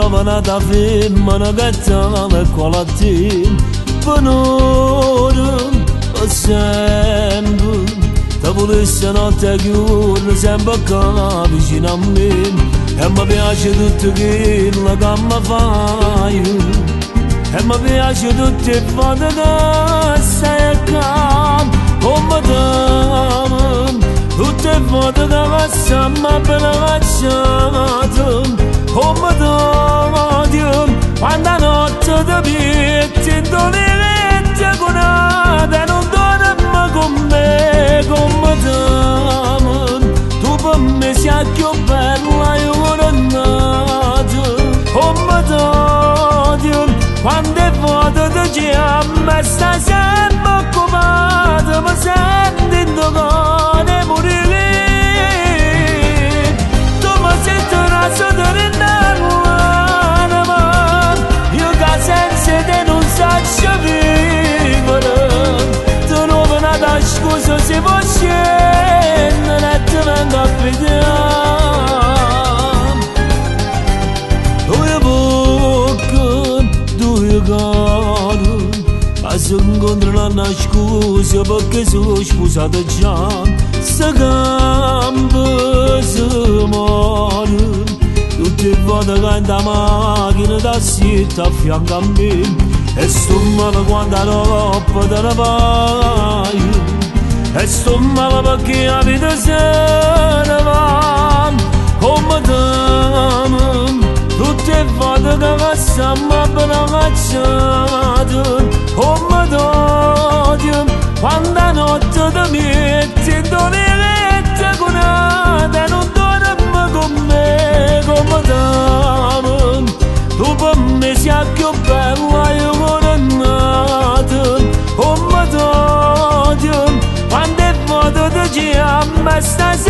carovana da femmina che tale qualatin Panorum o sempre Te volesse notte chiusa sempre qua vicino a me E mi piace tutto che la gamma fai E mi piace tutte le foto che sei qua Come te tutte le foto che siamo per lasciato Come te quando notte ti metti in dolente con te non dormi con me come te tu per me sei più bella io non nato come te quando foto ti chiama stai sempre occupato ma senti in tuo cuore morire tu mi senti una sottolineatura senza te non saccio vivere tu non me ne dai scusa se vuoi scendere e ti vengo a vedere due bocche, due cari ma si incontrano una scusa perché sono sposato già se gambe si muore tutte le volte che in da macchina da sitta a fianco a me E sto male quando la roba te la vai E sto male perché la vita se ne va Come te tutte le volte che passiamo appena cacciato Come te quando la notte ti metti in dolente con te non dormi con me come te tu per me sei più bella io non nato come te quando è foto ti chiama stasera